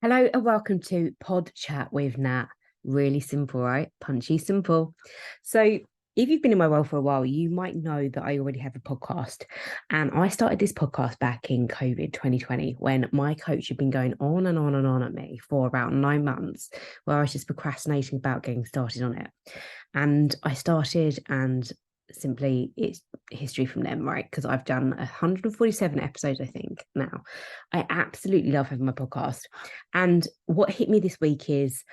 Hello and welcome to Pod Chat with Nat. Really simple, right? Punchy, simple. So, if you've been in my world for a while, you might know that I already have a podcast. And I started this podcast back in COVID 2020 when my coach had been going on and on and on at me for about 9 months, where I was just procrastinating about getting started on it. And I started, and simply it's history from them, right? Because I've done 147 episodes, I think, now. I absolutely love having my podcast. And what hit me this week is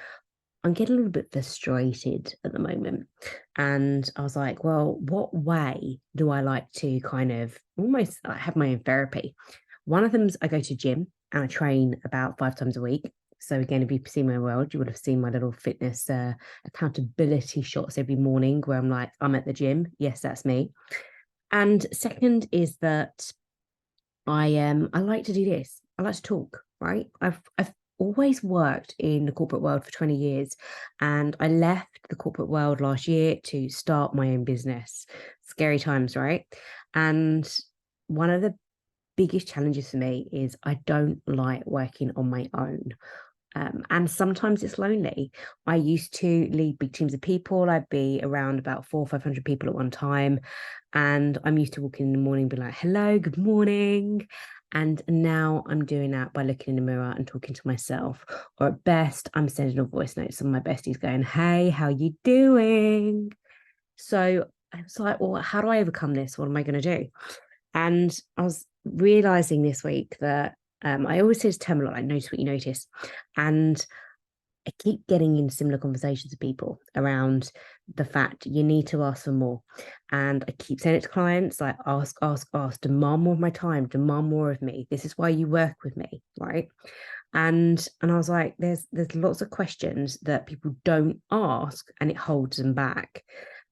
I'm getting a little bit frustrated at the moment. And I was like, well, what way do I like to kind of almost like have my own therapy? One of them is I go to gym and I train about 5 times a week. So again, if you've seen my world, you would have seen my little fitness accountability shots every morning where I'm like, I'm at the gym. Yes, that's me. And second is that I like to do this. I like to talk, right? I've always worked in the corporate world for 20 years and I left the corporate world last year to start my own business. Scary times, right? And one of the biggest challenges for me is I don't like working on my own. And sometimes it's lonely. I used to lead big teams of people. I'd be around about 400 or 500 people at one time. And I'm used to walking in the morning, be like, hello, good morning. And now I'm doing that by looking in the mirror and talking to myself. Or at best, I'm sending a voice note to my besties going, hey, how you doing? So I was like, well, how do I overcome this? What am I going to do? And I was realizing this week that I always say to Tim a lot, like, notice what you notice. And I keep getting in similar conversations with people around the fact you need to ask for more. And I keep saying it to clients, like, ask, ask, ask, demand more of my time, demand more of me. This is why you work with me, right? And I was like, there's lots of questions that people don't ask and it holds them back.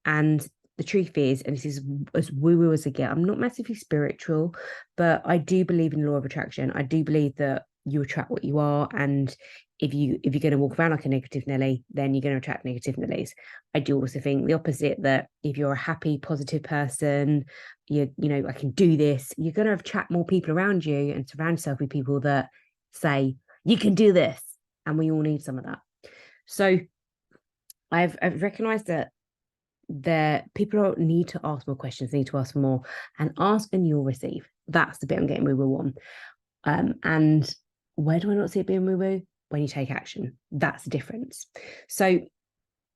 And the truth is, and this is as woo-woo as I get, I'm not massively spiritual, but I do believe in the law of attraction. I do believe that you attract what you are. And if you're going to walk around like a negative Nelly, then you're going to attract negative Nellies. I do also think the opposite, that if you're a happy, positive person, I can do this, you're going to attract more people around you and surround yourself with people that say, you can do this. And we all need some of that. So I've recognized that people need to ask more questions, need to ask for more, and ask and you'll receive. That's the bit I'm getting woo woo on. And where do I not see it being woo woo? When you take action. That's the difference. So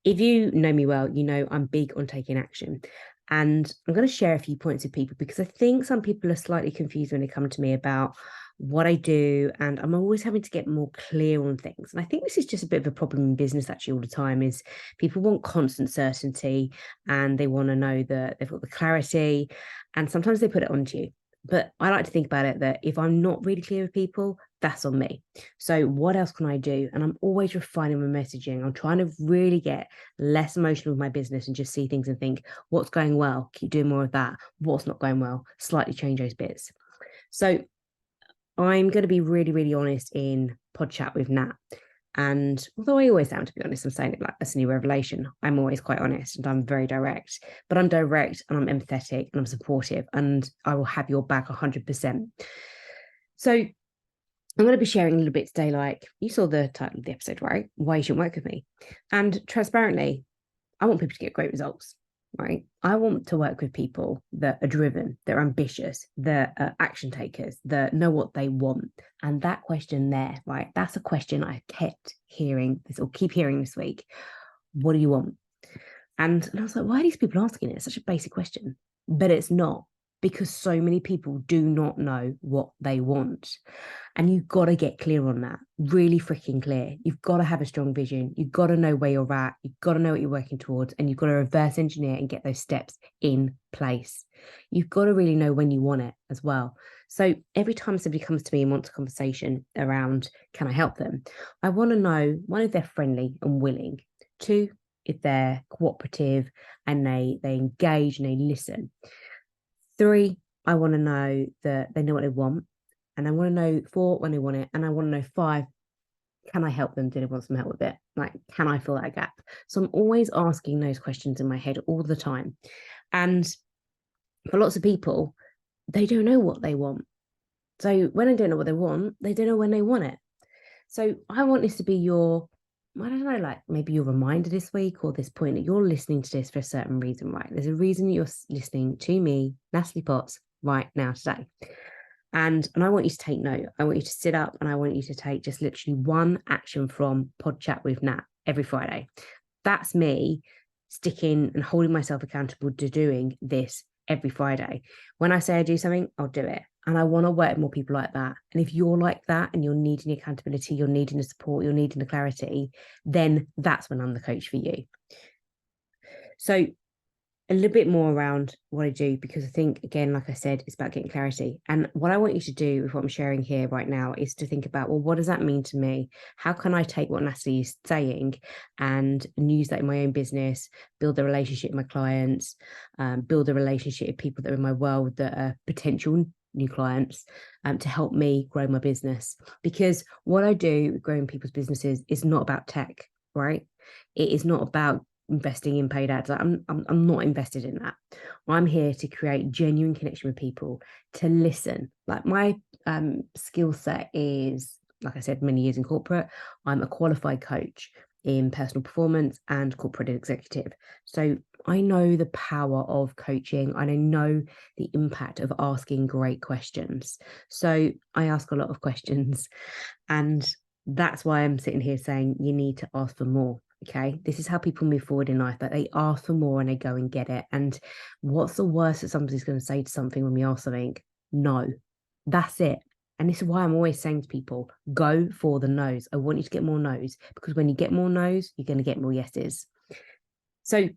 if you know me well, you know I'm big on taking action. And I'm going to share a few points with people because I think some people are slightly confused when they come to me about what I do. And I'm always having to get more clear on things. And I think this is just a bit of a problem in business actually all the time is people want constant certainty and they want to know that they've got the clarity. And sometimes they put it onto you. But I like to think about it that if I'm not really clear with people, that's on me. So what else can I do? And I'm always refining my messaging. I'm trying to really get less emotional with my business and just see things and think, what's going well? Keep doing more of that. What's not going well? Slightly change those bits. So I'm going to be really, really honest in Pod Chat with Nat. And although I always am, to be honest, I'm saying it like that's a new revelation. I'm always quite honest and I'm very direct, but I'm direct and I'm empathetic and I'm supportive and I will have your back 100%. So I'm going to be sharing a little bit today, like you saw the title of the episode, right? Why you shouldn't work with me. And transparently, I want people to get great results, right? I want to work with people that are driven, that are ambitious, that are action takers, that know what they want. And that question there, right? That's a question I kept hearing this or keep hearing this week. What do you want? And I was like, why are these people asking it? It's such a basic question. But it's not, because so many people do not know what they want. And you've got to get clear on that, really freaking clear. You've got to have a strong vision. You've got to know where you're at. You've got to know what you're working towards. And you've got to reverse engineer and get those steps in place. You've got to really know when you want it as well. So every time somebody comes to me and wants a conversation around, can I help them? I want to know, one, if they're friendly and willing. Two, if they're cooperative and they engage and they listen. Three, I want to know that they know what they want. And I want to know four, when they want it. And I want to know five, can I help them? Do they want some help with it? Like, can I fill that gap? So I'm always asking those questions in my head all the time. And for lots of people, they don't know what they want. So when they don't know what they want, they don't know when they want it. So I want this to be your, I don't know, like maybe your reminder this week or this point that you're listening to this for a certain reason, right? There's a reason you're listening to me, Natalie Potts, right now today. And I want you to take note. I want you to sit up and I want you to take just literally one action from Pod Chat with Nat every Friday. That's me sticking and holding myself accountable to doing this every Friday. When I say I do something, I'll do it. And I want to work with more people like that. And if you're like that and you're needing the accountability, you're needing the support, you're needing the clarity, then that's when I'm the coach for you. So a little bit more around what I do, because I think, again, like I said, it's about getting clarity. And what I want you to do with what I'm sharing here right now is to think about, well, what does that mean to me? How can I take what Natalie is saying and use that in my own business, build a relationship with my clients, build a relationship with people that are in my world that are potential new clients, to help me grow my business? Because what I do growing people's businesses is not about tech, right? It is not about investing in paid ads. I'm not invested in that. I'm here to create genuine connection with people, to listen. Like my skill set is, like I said, many years in corporate. I'm a qualified coach in personal performance and corporate executive. So I know the power of coaching and I know the impact of asking great questions. So I ask a lot of questions, and that's why I'm sitting here saying you need to ask for more. Okay, this is how people move forward in life, that they ask for more and they go and get it. And what's the worst that somebody's going to say to something when we ask something? No, that's it. And this is why I'm always saying to people, go for the no's. I want you to get more no's, because when you get more no's, you're going to get more yeses. So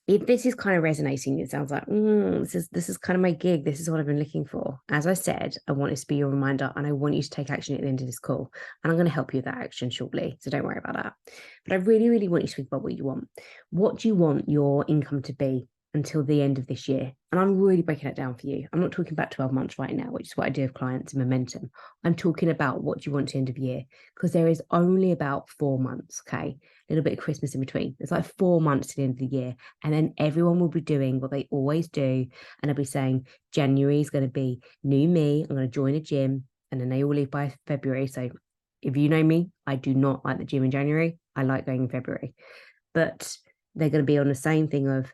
if this is kind of resonating, it sounds like this is kind of my gig. This is what I've been looking for. As I said, I want this to be your reminder, and I want you to take action at the end of this call. And I'm going to help you with that action shortly, so don't worry about that. But I really, really want you to think about what you want. What do you want your income to be until the end of this year? And I'm really breaking it down for you. I'm not talking about 12 months right now, which is what I do with clients in Momentum. I'm talking about what do you want to end of year, because there is only about 4 months, okay? A little bit of Christmas in between. There's like 4 months to the end of the year. And then everyone will be doing what they always do. And they'll be saying, January is going to be new me. I'm going to join a gym. And then they all leave by February. So if you know me, I do not like the gym in January. I like going in February. But they're going to be on the same thing of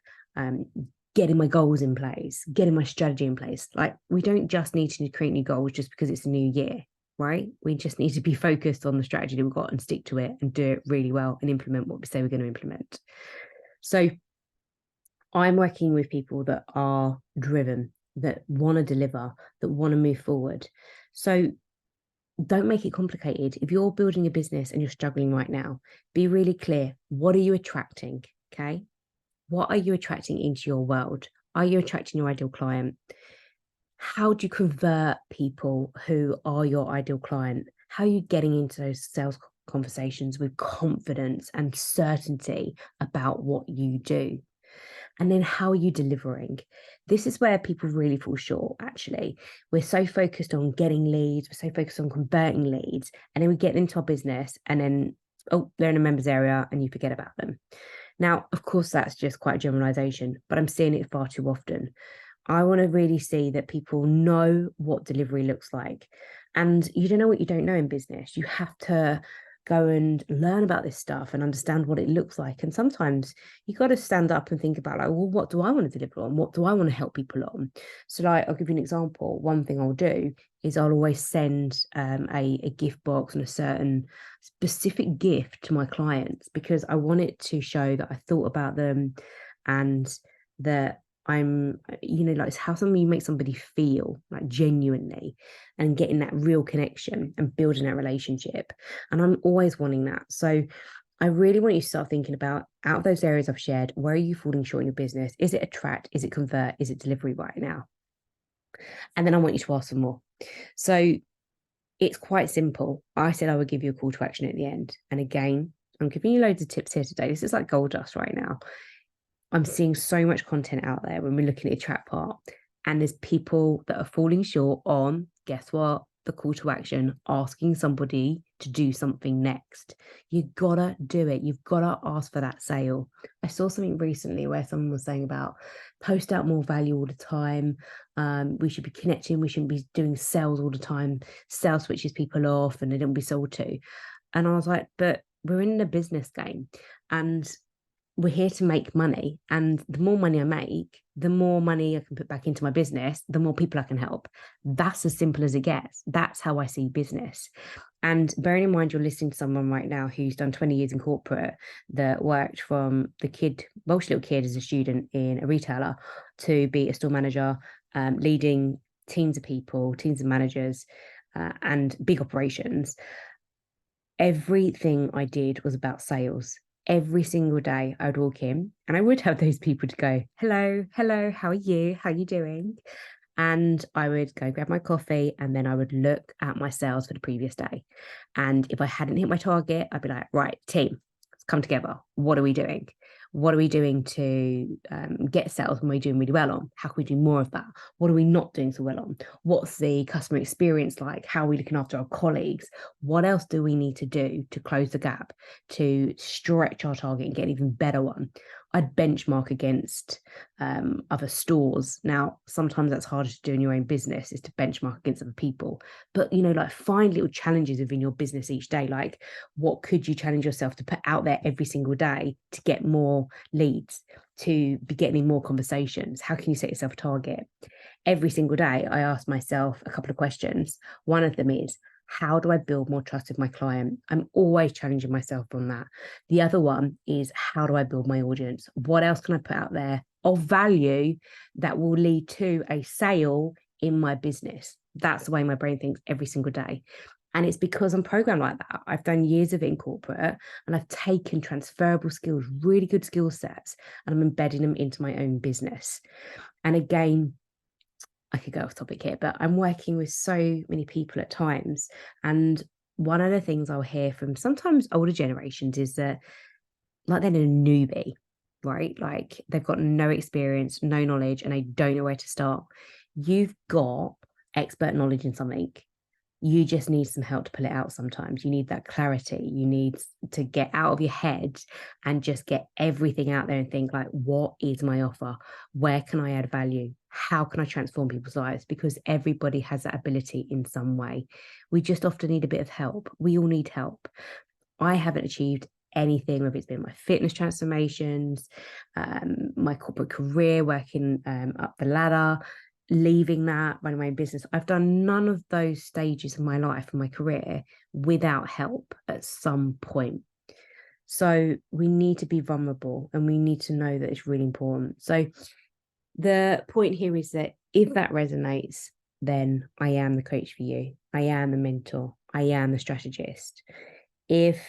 getting my goals in place, getting my strategy in place. Like, we don't just need to create new goals just because it's a new year, right? We just need to be focused on the strategy that we've got and stick to it and do it really well and implement what we say we're going to implement. So I'm working with people that are driven, that want to deliver, that want to move forward. So don't make it complicated. If you're building a business and you're struggling right now, be really clear. What are you attracting? Okay. What are you attracting into your world? Are you attracting your ideal client? How do you convert people who are your ideal client? How are you getting into those sales conversations with confidence and certainty about what you do? And then how are you delivering? This is where people really fall short, actually. We're so focused on getting leads, we're so focused on converting leads, and then we get into our business and then, oh, they're in a members area and you forget about them. Now, of course, that's just quite a generalization, but I'm seeing it far too often. I want to really see that people know what delivery looks like. And you don't know what you don't know in business. You have to go and learn about this stuff and understand what it looks like. And sometimes you got to stand up and think about, like, well, what do I want to deliver on? What do I want to help people on? So, like, I'll give you an example. One thing I'll do is I'll always send a gift box and a certain specific gift to my clients, because I want it to show that I thought about them and that I'm, like, it's how something you make somebody feel, like, genuinely, and getting that real connection and building that relationship. And I'm always wanting that. So I really want you to start thinking about, out of those areas I've shared, where are you falling short in your business? Is it attract? Is it convert? Is it delivery right now? And then I want you to ask for more. So it's quite simple. I said I would give you a call to action at the end. And again, I'm giving you loads of tips here today. This is like gold dust right now. I'm seeing so much content out there when we're looking at the track part, and there's people that are falling short on, guess what? the call to action, asking somebody to do something next. You gotta do it. You've gotta ask for that sale. I saw something recently where someone was saying about post out more value all the time. We should be connecting. We shouldn't be doing sales all the time. Sales switches people off and they don't be sold to. And I was like, but we're in the business game and we're here to make money. And the more money I make, the more money I can put back into my business, the more people I can help. That's as simple as it gets. That's how I see business. And bearing in mind, you're listening to someone right now who's done 20 years in corporate, that worked from the kid, Welsh little kid as a student in a retailer, to be a store manager, leading teams of people, teams of managers, and big operations. Everything I did was about sales. Every single day I would walk in and I would have those people to go, hello, how are you? How are you doing? And I would go grab my coffee and then I would look at my sales for the previous day. And if I hadn't hit my target, I'd be like, right, team, let's come together. What are we doing? What are we doing to get sales when we're doing really well on? How can we do more of that? What are we not doing so well on? What's the customer experience like? How are we looking after our colleagues? What else do we need to do to close the gap, to stretch our target and get an even better one? I'd benchmark against other stores. Now, sometimes that's harder to do in your own business, is to benchmark against other people. But, like find little challenges within your business each day. Like, what could you challenge yourself to put out there every single day to get more leads, to be getting more conversations? How can you set yourself a target? Every single day, I ask myself a couple of questions. One of them is, how do I build more trust with my client? I'm always challenging myself on that. The other one is, how do I build my audience? What else can I put out there of value that will lead to a sale in my business? That's the way my brain thinks every single day. And it's because I'm programmed like that. I've done years of it in corporate and I've taken transferable skills, really good skill sets, and I'm embedding them into my own business. And again, I could go off topic here, but I'm working with so many people at times. And one of the things I'll hear from sometimes older generations is that, like, they're a newbie, right? Like they've got no experience, no knowledge, and they don't know where to start. You've got expert knowledge in something. You just need some help to pull it out sometimes. You need that clarity. You need to get out of your head and just get everything out there and think like, what is my offer? Where can I add value? How can I transform people's lives? Because everybody has that ability in some way. We just often need a bit of help. We all need help. I haven't achieved anything, whether it's been my fitness transformations, my corporate career, working up the ladder, leaving that, running my own business. I've done none of those stages of my life and my career without help at some point. So we need to be vulnerable and we need to know that it's really important. So the point here is that if that resonates, then I am the coach for you. I am the mentor. I am the strategist. If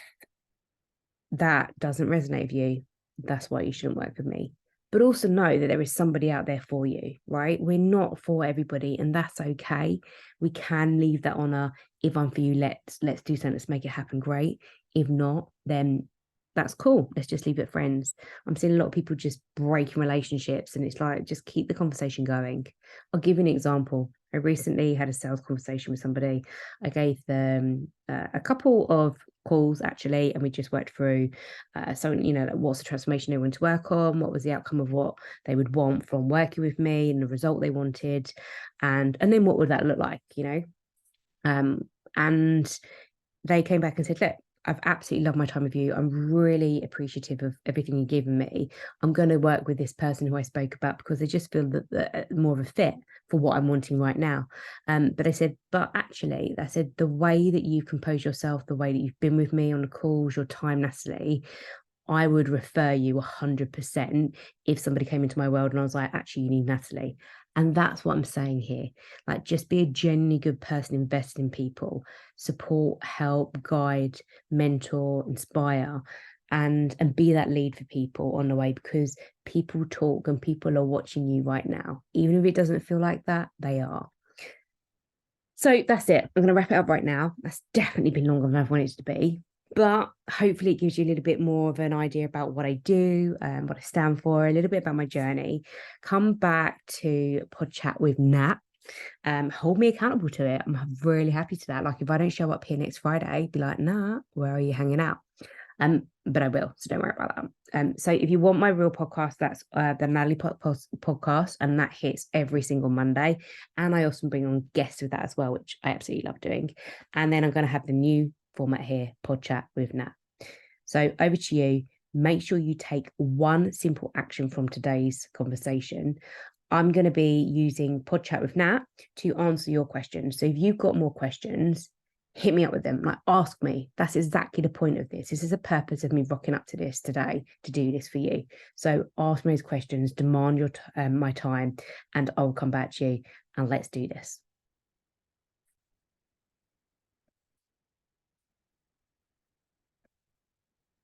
that doesn't resonate with you, that's why you shouldn't work with me. But also know that there is somebody out there for you, right? We're not for everybody, and that's okay. We can leave that honor. If I'm for you, let's do something, let's make it happen. Great. If not, then that's cool. Let's just leave it friends. I'm seeing a lot of people just breaking relationships, and it's like, just keep the conversation going. I'll give you an example. I recently had a sales conversation with somebody. I gave them a couple of calls actually, and we just worked through like what's the transformation they want to work on, what was the outcome of what they would want from working with me and the result they wanted, and then what would that look like, and they came back and said, look, I've absolutely loved my time with you. I'm really appreciative of everything you've given me. I'm going to work with this person who I spoke about because I just feel that more of a fit for what I'm wanting right now. But I said, the way that you compose yourself, the way that you've been with me on the calls, your time, Natalie, I would refer you 100% if somebody came into my world and I was like, actually, you need Natalie. And that's what I'm saying here. Like, just be a genuinely good person, invest in people, support, help, guide, mentor, inspire, and be that lead for people on the way, because people talk and people are watching you right now. Even if it doesn't feel like that, they are. So that's it. I'm going to wrap it up right now. That's definitely been longer than I've wanted it to be. But hopefully it gives you a little bit more of an idea about what I do, what I stand for, a little bit about my journey. Come back to Pod Chat with Nat Hold me accountable to it. I'm really happy to that. Like if I don't show up here next Friday, be like, nah, where are you hanging out? But I will, so don't worry about that. So if you want my real podcast, that's the Natalie podcast, and that hits every single Monday. And I also bring on guests with that as well, which I absolutely love doing. And then I'm going to have the new format here, Pod Chat with Nat. So over to you. Make sure you take one simple action from today's conversation. I'm going to be using Pod Chat with Nat to answer your questions. So if you've got more questions, hit me up with them. Like, ask me. That's exactly the point of this. This is the purpose of me rocking up to this today, to do this for you. So ask me those questions, demand my time, and I'll come back to you and let's do this.